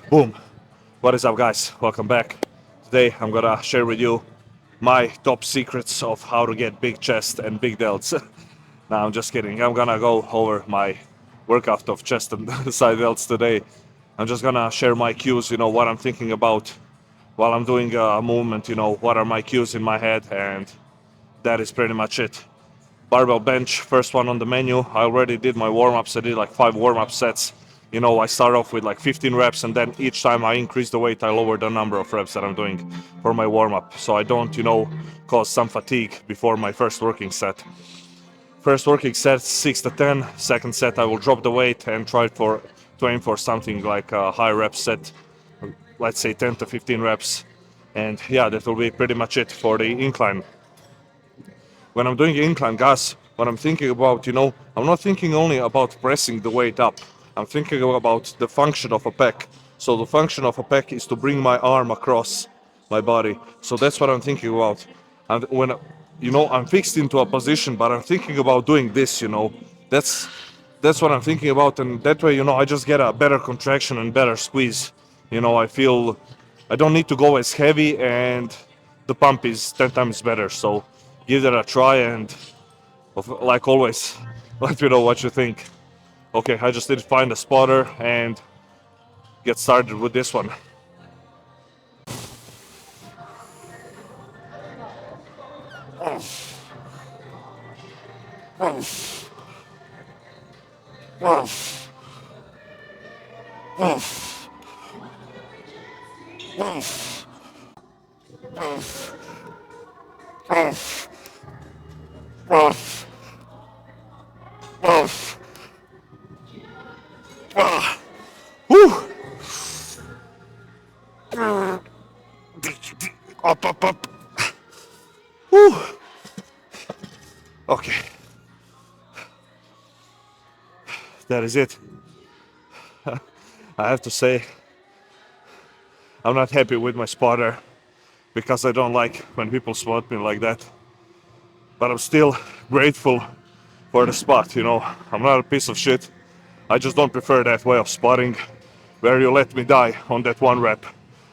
Boom! What is up, guys? Welcome back. Today I'm gonna share with you my top secrets of how to get big chest and big delts. Now I'm just kidding. I'm gonna go over my workout of chest and side delts today. I'm just gonna share my cues, what I'm thinking about while I'm doing a movement, what are my cues in my head, and that is pretty much it. Barbell bench, first one on the menu. I already did my warm-ups. I did like 5 warm-up sets. I start off with like 15 reps, and then each time I increase the weight, I lower the number of reps that I'm doing for my warm-up, so I don't, cause some fatigue before my first working set. First working set, 6 to 10. Second set, I will drop the weight and try to aim for something like a high rep set, let's say 10 to 15 reps. And yeah, that will be pretty much it for the incline. When I'm doing incline, guys, what I'm thinking about, I'm not thinking only about pressing the weight up. I'm thinking about the function of a pec. So the function of a pec is to bring my arm across my body. So that's what I'm thinking about. And when, I'm fixed into a position, but I'm thinking about doing this, That's what I'm thinking about. And that way, I just get a better contraction and better squeeze. I feel I don't need to go as heavy, and the pump is 10 times better. So give that a try, and like always, let me know what you think. Okay, I just need to find a spotter and get started with this one. Whew. Up. Whew. Okay, that is it. I have to say, I'm not happy with my spotter because I don't like when people spot me like that. But I'm still grateful for the spot, I'm not a piece of shit. I just don't prefer that way of spotting where you let me die on that one rep.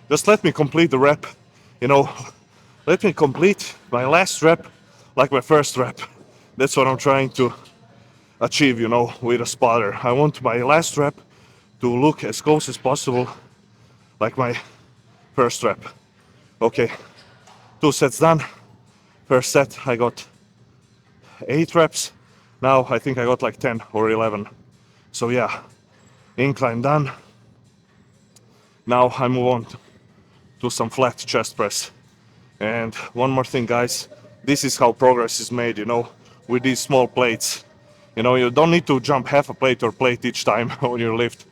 Just let me complete the rep, you know, let me complete my last rep like my first rep. That's what I'm trying to achieve, with a spotter. I want my last rep to look as close as possible like my first rep. Okay, 2 sets done. First set I got 8 reps. Now I think I got like 10 or 11. So yeah, incline done. Now I move on to some flat chest press. And one more thing, guys, this is how progress is made, with these small plates. You don't need to jump half a plate or plate each time on your lift.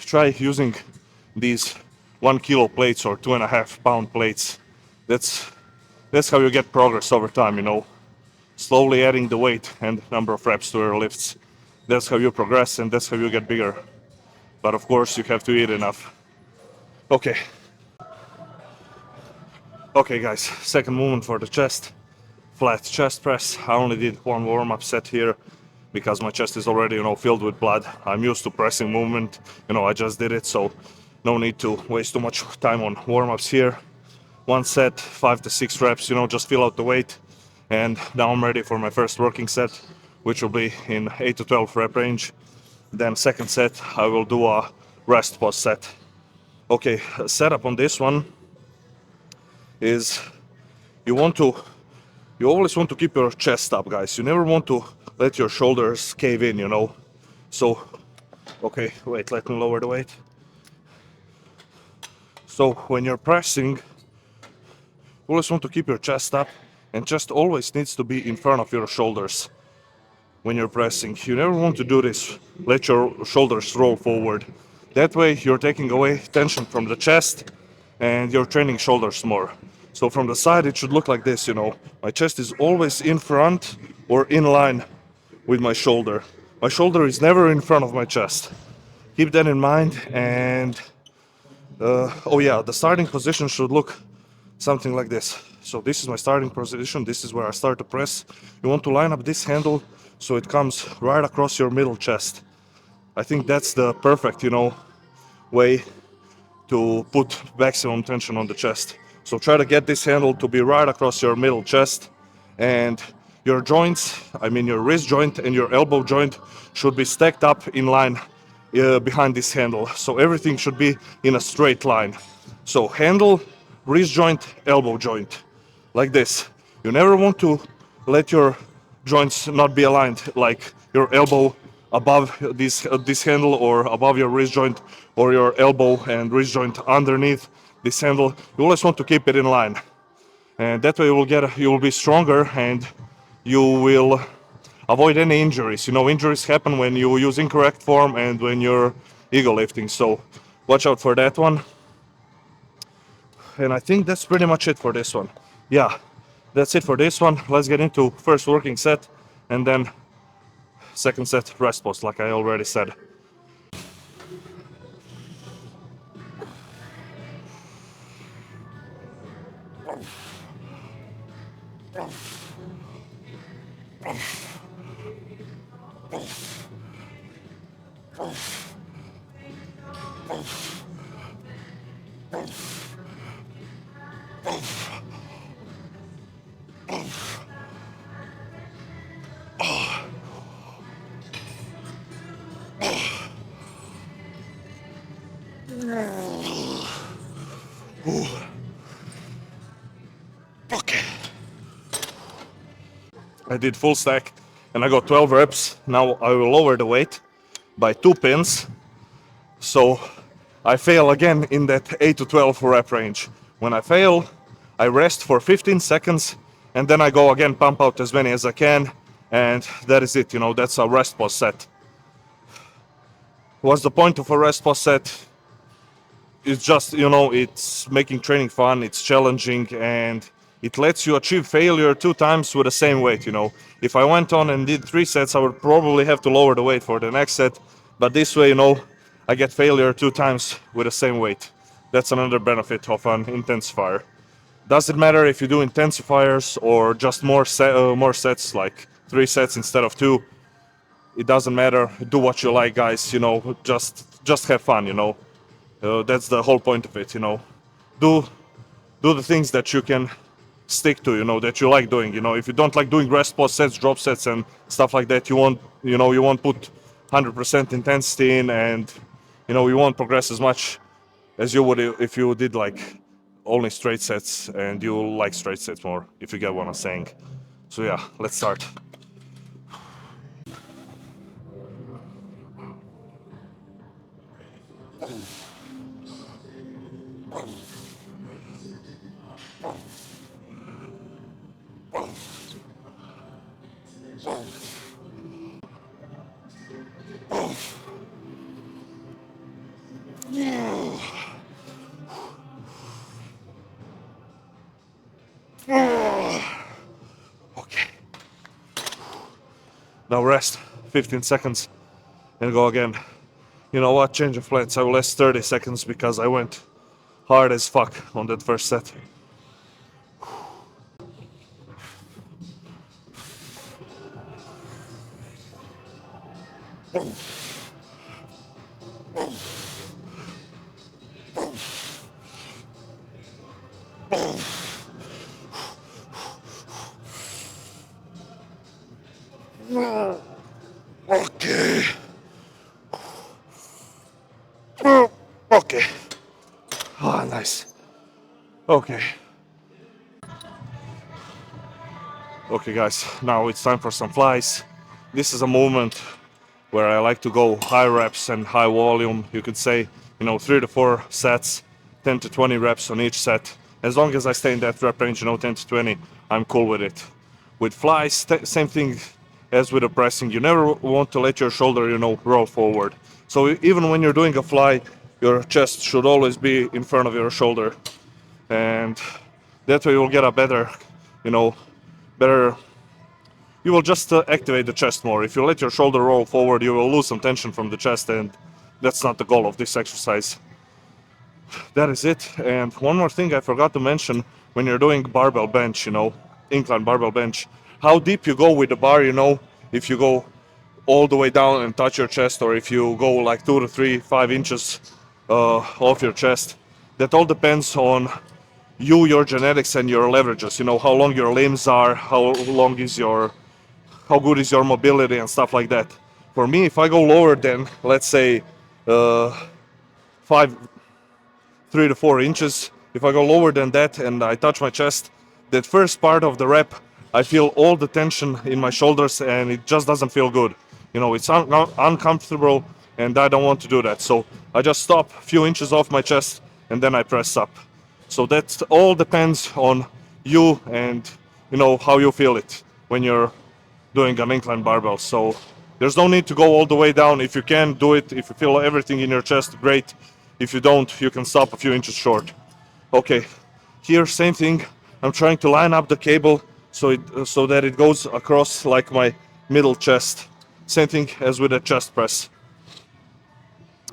Try using these 1 kilo plates or 2.5 pound plates. That's how you get progress over time, slowly adding the weight and number of reps to your lifts. That's how you progress, and that's how you get bigger. But of course, you have to eat enough. Okay. Okay, guys, second movement for the chest. Flat chest press. I only did one warm-up set here because my chest is already, filled with blood. I'm used to pressing movement. I just did it, so no need to waste too much time on warm-ups here. One set, 5 to 6 reps, just fill out the weight. And now I'm ready for my first working set, which will be in 8 to 12 rep range. Then second set, I will do a rest pause set. Okay, setup on this one is you always want to keep your chest up, guys. You never want to let your shoulders cave in, So, okay, wait, let me lower the weight. So when you're pressing, you always want to keep your chest up, and chest always needs to be in front of your shoulders when you're pressing. You never want to do this. Let your shoulders roll forward. That way you're taking away tension from the chest and you're training shoulders more. So from the side it should look like this, My chest is always in front or in line with my shoulder. My shoulder is never in front of my chest. Keep that in mind. And oh yeah, the starting position should look something like this. So this is my starting position. This is where I start to press. You want to line up this handle so it comes right across your middle chest. I think that's the perfect, way to put maximum tension on the chest. So try to get this handle to be right across your middle chest, and your joints, I mean your wrist joint and your elbow joint, should be stacked up in line behind this handle. So everything should be in a straight line. So handle, wrist joint, elbow joint, like this. You never want to let your joints not be aligned, like your elbow above this handle or above your wrist joint, or your elbow and wrist joint underneath this handle. You always want to keep it in line, and that way you will be stronger, and you will avoid any injuries. You know, injuries happen when you use incorrect form and when you're ego lifting, so watch out for that one. And I think that's pretty much it for this one. Yeah, that's it for this one. Let's get into first working set, and then second set rest pause, like I already said. Okay. I did full stack and I got 12 reps. Now I will lower the weight by 2 pins. So I fail again in that 8 to 12 rep range. When I fail, I rest for 15 seconds and then I go again, pump out as many as I can, and that is it. You know, that's a rest pause set. What's the point of a rest pause set? It's just, you know, it's making training fun, it's challenging, and it lets you achieve failure 2 times with the same weight. You know, if I went on and did 3 sets, I would probably have to lower the weight for the next set, but this way, you know, I get failure 2 times with the same weight. That's another benefit of an intensifier. Doesn't matter if you do intensifiers or just more sets, like 3 sets instead of 2. It doesn't matter. Do what you like, guys. You know, just have fun. You know, that's the whole point of it. You know, do the things that you can stick to. You know, that you like doing. You know, if you don't like doing rest pause sets, drop sets, and stuff like that, you won't. You know, you won't put 100% intensity in, and you know, you won't progress as much as you would if you did like only straight sets, and you like straight sets more, if you get what I'm saying. So yeah, let's start. Okay. Now rest 15 seconds and go again. You know what? Change of plans. I will last 30 seconds because I went hard as fuck on that first set. Okay. Okay. Ah, nice. Okay. Okay, guys, now it's time for some flies. This is a movement where I like to go high reps and high volume. You could say, you know, 3 to 4 sets, 10 to 20 reps on each set. As long as I stay in that rep range, you know, 10 to 20, I'm cool with it. With flies, same thing as with the pressing. You never want to let your shoulder, you know, roll forward. So even when you're doing a fly, your chest should always be in front of your shoulder. And that way you'll get a better, you know, better, you will just activate the chest more. If you let your shoulder roll forward, you will lose some tension from the chest, and that's not the goal of this exercise. That is it. And one more thing I forgot to mention, when you're doing barbell bench, you know, incline barbell bench, how deep you go with the bar, you know, if you go all the way down and touch your chest, or if you go like 2 to 3, 5 inches of your chest. That all depends on you, your genetics, and your leverages. You know, how long your limbs are, how good is your mobility and stuff like that. For me, if I go lower than, let's say, uh, 3 to 4 inches, if I go lower than that and I touch my chest, that first part of the rep, I feel all the tension in my shoulders and it just doesn't feel good. You know, it's uncomfortable and I don't want to do that. So I just stop a few inches off my chest and then I press up. So that all depends on you and, you know, how you feel it when you're doing an incline barbell. So there's no need to go all the way down. If you can, do it. If you feel everything in your chest, great. If you don't, you can stop a few inches short. Okay, here same thing. I'm trying to line up the cable so that it goes across like my middle chest. Same thing as with a chest press.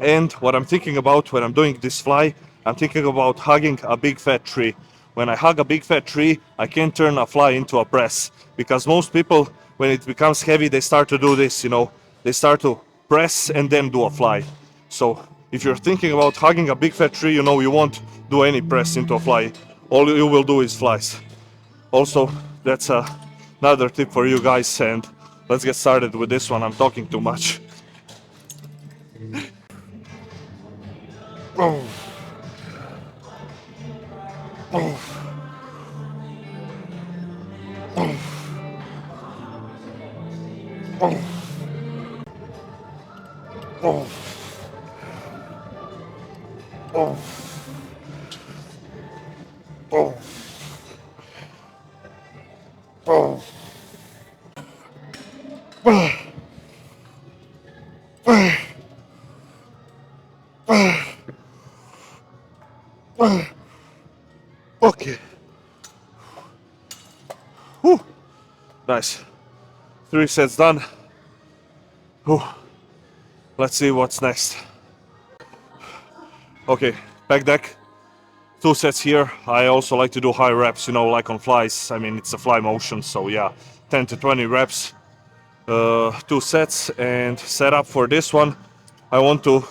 And what I'm thinking about when I'm doing this fly, I'm thinking about hugging a big fat tree. When I hug a big fat tree, I can turn a fly into a press. Because most people, when it becomes heavy, they start to do this, you know. They start to press and then do a fly. So if you're thinking about hugging a big fat tree, you know, you won't do any press into a fly. All you will do is flies. Also, that's another tip for you guys. And let's get started with this one. I'm talking too much. Oh. Oh. Oh. Oh. Oh. Oh. Oh. Oh. Okay. Whew. Nice. 3 sets done. Whew. Let's see what's next. Okay, back deck. 2 sets here. I also like to do high reps, you know, like on flies. I mean, it's a fly motion, so yeah, 10 to 20 reps. 2 sets, and set up for this one. I want to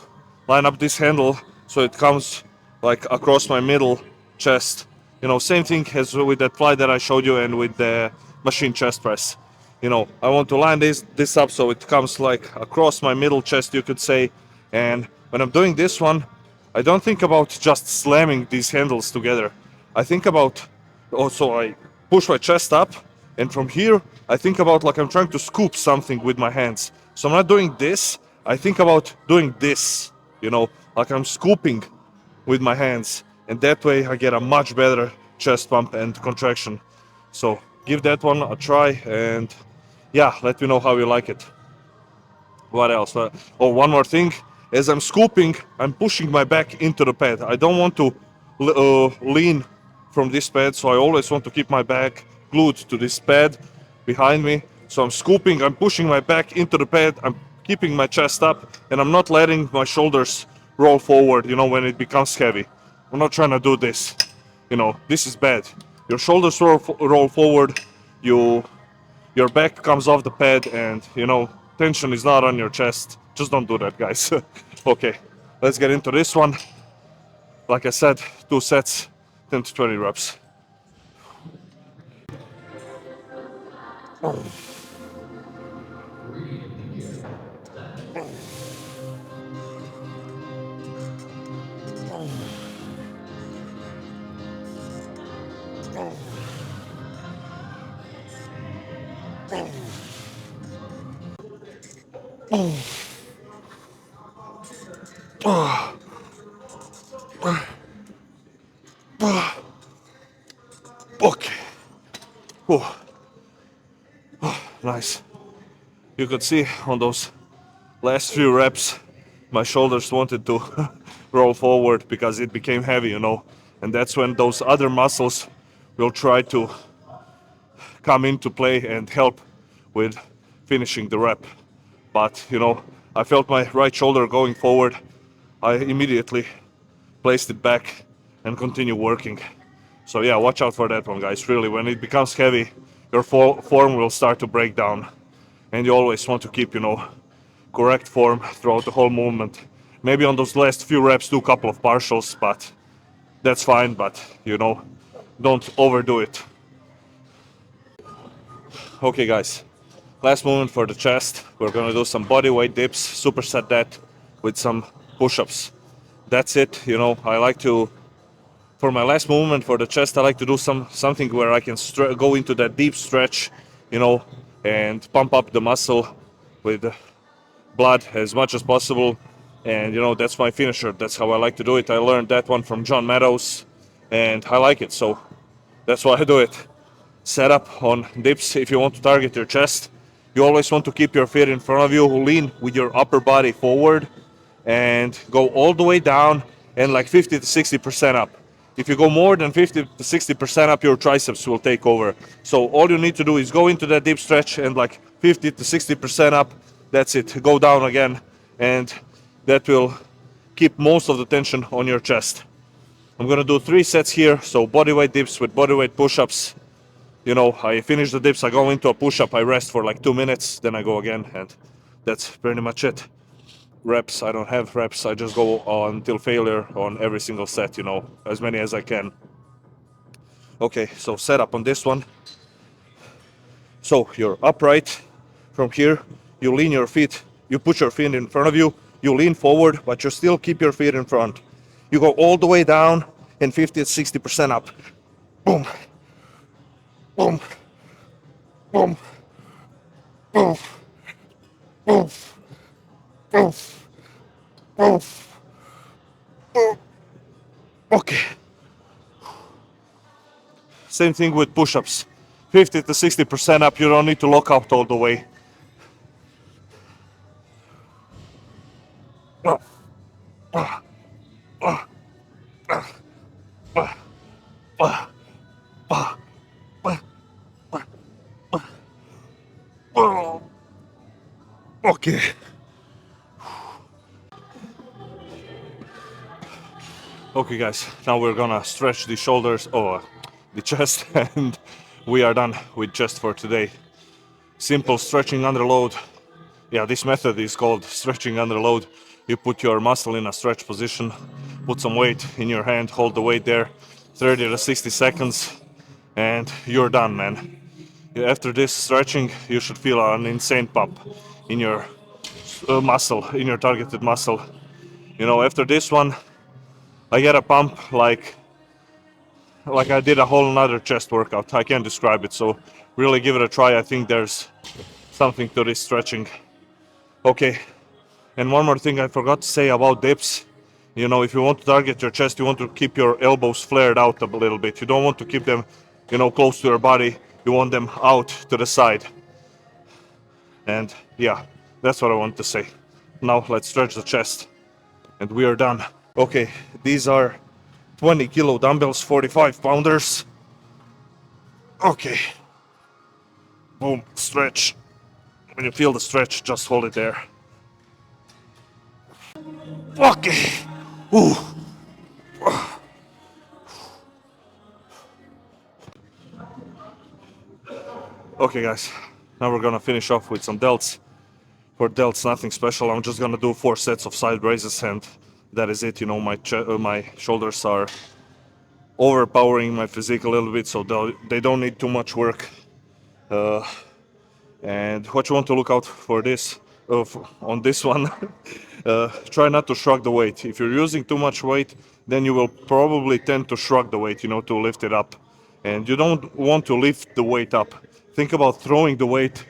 line up this handle so it comes like across my middle chest. You know, same thing as with that fly that I showed you and with the machine chest press. You know, I want to line this up so it comes like across my middle chest, you could say. And when I'm doing this one, I don't think about just slamming these handles together. I think about also I push my chest up, and from here I think about like I'm trying to scoop something with my hands. So I'm not doing this, I think about doing this, you know, like I'm scooping with my hands, and that way I get a much better chest pump and contraction. So give that one a try, and yeah, let me know how you like it. What else? Oh, one more thing. As I'm scooping, I'm pushing my back into the pad. I don't want to lean from this pad, so I always want to keep my back glued to this pad behind me. So I'm scooping, I'm pushing my back into the pad, I'm keeping my chest up, and I'm not letting my shoulders roll forward, you know, when it becomes heavy. I'm not trying to do this. You know, this is bad. Your shoulders roll forward, your back comes off the pad, and you know, tension is not on your chest. Just don't do that, guys. Okay, let's get into this one. Like I said, 2 sets, 10 to 20 reps. Okay. Oh, nice. You could see on those last few reps, my shoulders wanted to roll forward because it became heavy, you know. And that's when those other muscles will try to come into play and help with finishing the rep. But, you know, I felt my right shoulder going forward. I immediately placed it back and continue working. So yeah, watch out for that one, guys. Really, when it becomes heavy, your form will start to break down. And you always want to keep, you know, correct form throughout the whole movement. Maybe on those last few reps do a couple of partials, but that's fine, but you know, don't overdo it. Okay guys, last movement for the chest. We're gonna do some body weight dips, superset that with some push-ups. That's it. You know, I like to, for my last movement for the chest, I like to do something where I can go into that deep stretch, you know, and pump up the muscle with blood as much as possible. And you know, that's my finisher. That's how I like to do it. I learned that one from John Meadows, and I like it, so that's why I do it. Set up on dips. If you want to target your chest, you always want to keep your feet in front of you, lean with your upper body forward, and go all the way down and like 50 to 60% up. If you go more than 50 to 60% up, your triceps will take over. So all you need to do is go into that deep stretch and like 50 to 60% up. That's it. Go down again, and that will keep most of the tension on your chest. I'm gonna do 3 sets here. So bodyweight dips with bodyweight push-ups. You know, I finish the dips, I go into a push-up, I rest for like 2 minutes, then I go again, and that's pretty much it. Reps, I don't have reps, I just go on until failure on every single set, you know, as many as I can. Okay, so set up on this one. So you're upright. From here, you lean your feet, you put your feet in front of you, you lean forward, but you still keep your feet in front. You go all the way down and 50 to 60% up. Boom, boom, boom, boom, boom, boom, boom, boom. Okay. Same thing with push-ups. 50 to 60% up, you don't need to lock out all the way. Okay. Okay guys, now we're gonna stretch the shoulders or the chest and we are done with chest for today. Simple stretching under load. Yeah, this method is called stretching under load. You put your muscle in a stretch position, put some weight in your hand, hold the weight there 30 to 60 seconds, and you're done, man. After this stretching, you should feel an insane pump in your muscle, in your targeted muscle. You know, after this one, I get a pump like I did a whole nother chest workout. I can't describe it, so really give it a try. I think there's something to this stretching. Okay, and one more thing I forgot to say about dips. You know, if you want to target your chest, you want to keep your elbows flared out a little bit. You don't want to keep them, you know, close to your body. You want them out to the side. And yeah, that's what I want to say. Now let's stretch the chest, and we are done. Okay, these are 20 kilo dumbbells, 45 pounders. Okay. Boom, stretch. When you feel the stretch, just hold it there. Okay. Ooh. Okay guys, now we're gonna finish off with some delts. For delts, nothing special. I'm just gonna do 4 sets of side raises, and that is it. You know, my shoulders are overpowering my physique a little bit, so they don't need too much work. And what you want to look out for this, on this one, try not to shrug the weight. If you're using too much weight, then you will probably tend to shrug the weight, you know, to lift it up. And you don't want to lift the weight up. Think about throwing the weight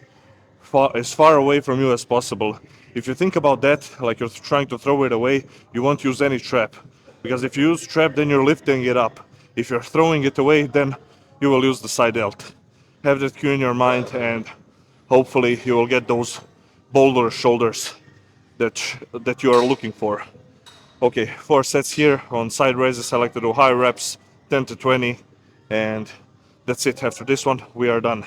as far away from you as possible. If you think about that, like you're trying to throw it away, you won't use any trap. Because if you use trap, then you're lifting it up. If you're throwing it away, then you will use the side delt. Have that cue in your mind, and hopefully you will get those boulder shoulders that you are looking for. Okay, 4 sets here on side raises. I like to do high reps, 10 to 20, and that's it. After this one, we are done.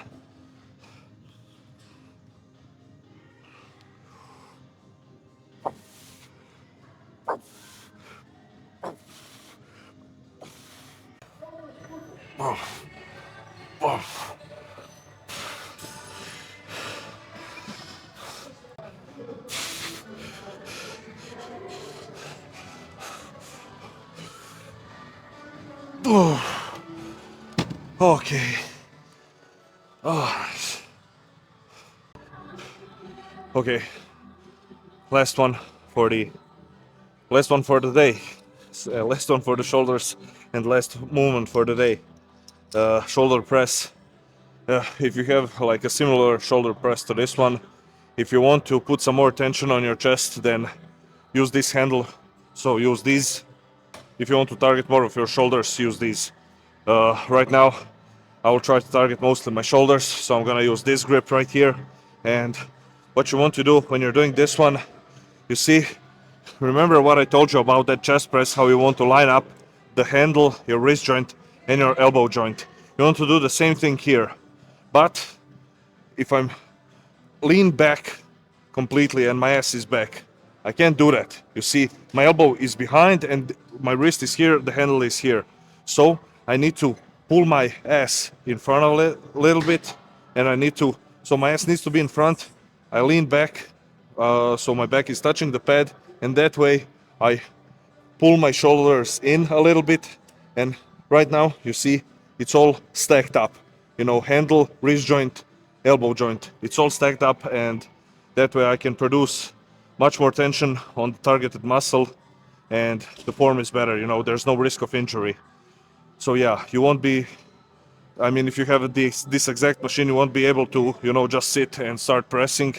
Oh, okay. Oh. Okay. Last one for the day. Last one for the shoulders and last movement for the day. Shoulder press. If you have like a similar shoulder press to this one, if you want to put some more tension on your chest, then use this handle. So use these. If you want to target more of your shoulders, use these. Right now, I will try to target mostly my shoulders, so I'm gonna use this grip right here. And what you want to do when you're doing this one, you see, remember what I told you about that chest press, how you want to line up the handle, your wrist joint, and your elbow joint. You want to do the same thing here. But if I'm lean back completely and my ass is back, I can't do that. You see, my elbow is behind and my wrist is here, the handle is here. So I need to pull my ass in front a little bit, and so my ass needs to be in front. I lean back, so my back is touching the pad, and that way I pull my shoulders in a little bit. And right now, you see, it's all stacked up. You know, handle, wrist joint, elbow joint. It's all stacked up, and that way I can produce much more tension on the targeted muscle, and the form is better. You know, there's no risk of injury. So yeah, you won't be. I mean, if you have this exact machine, you won't be able to, you know, just sit and start pressing.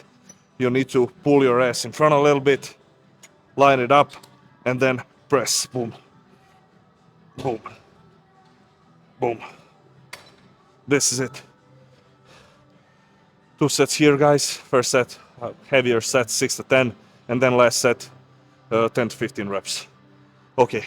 You need to pull your ass in front a little bit, line it up, and then press. Boom. Boom. Boom. This is it. 2 sets here, guys. First set, heavier set, 6 to 10, and then last set, 10 to 15 reps. Okay.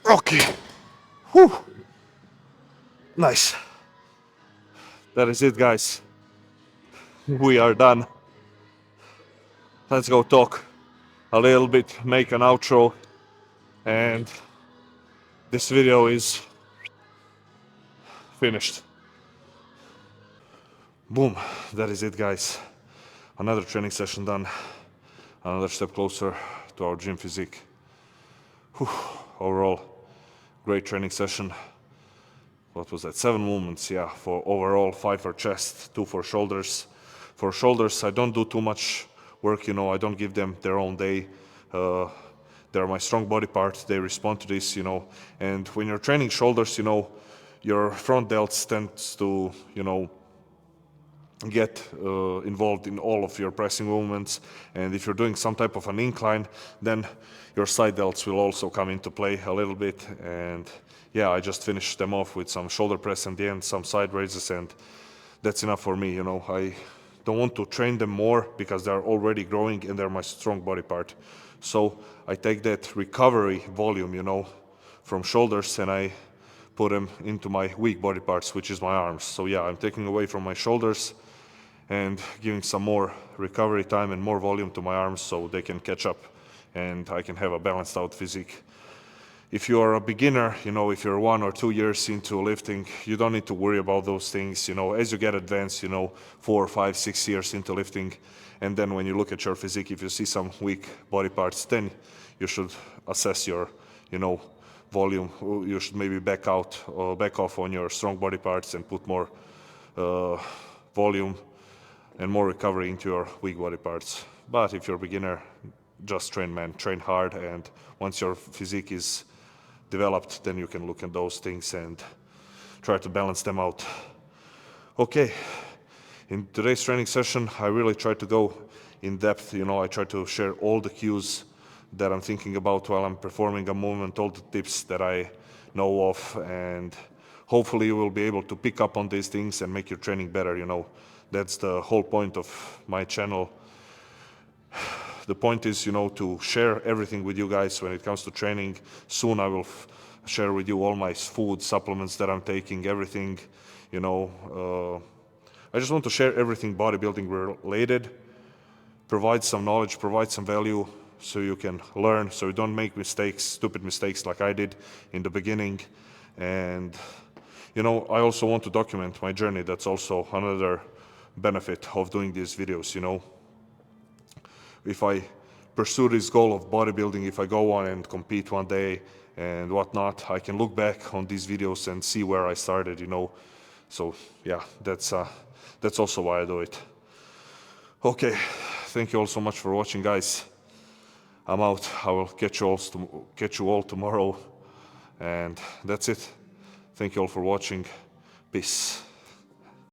Okay. Whew. Nice. That is it, guys. We are done. Let's go talk a little bit, make an outro, and this video is finished. Boom. That is it, guys. Another training session done. Another step closer to our gym physique. Whew. Overall, great training session. What was that? 7 movements, yeah, for overall, 5 for chest, 2 for shoulders. For shoulders, I don't do too much work, you know, I don't give them their own day. They're my strong body part, they respond to this, you know. And when you're training shoulders, you know, your front delts tends to, you know, get involved in all of your pressing movements, and if you're doing some type of an incline, then your side delts will also come into play a little bit. And yeah, I just finished them off with some shoulder press in the end, some side raises, and that's enough for me. You know, I don't want to train them more because they're already growing and they're my strong body part. So I take that recovery volume, you know, from shoulders, and I put them into my weak body parts, which is my arms. So yeah, I'm taking away from my shoulders and giving some more recovery time and more volume to my arms so they can catch up and I can have a balanced out physique. If you are a beginner, you know, if you're 1 or 2 years into lifting, you don't need to worry about those things. You know, as you get advanced, you know, 4, 5, 6 years into lifting, and then when you look at your physique, if you see some weak body parts, then you should assess your, you know, volume. You should maybe back off on your strong body parts and put more volume and more recovery into your weak body parts. But if you're a beginner, just train, man, train hard, and once your physique is developed, then you can look at those things and try to balance them out. Okay, in today's training session, I really try to go in depth. You know, I try to share all the cues that I'm thinking about while I'm performing a movement, all the tips that I know of, and hopefully you will be able to pick up on these things and make your training better. You know, that's the whole point of my channel. The point is, you know, to share everything with you guys when it comes to training. Soon I will share with you all my food, supplements that I'm taking, everything, you know. I just want to share everything bodybuilding related provide some knowledge, provide some value, so you can learn, so you don't make mistakes, stupid mistakes like I did in the beginning. And I also want to document my journey. That's also another benefit of doing these videos. If I pursue this goal of bodybuilding, if I go on and compete one day and whatnot, I can look back on these videos and see where I started. So yeah, that's also why I do it. Okay, thank you all so much for watching, guys. I'm out. I will catch you all tomorrow, and that's it. Thank you all for watching. Peace.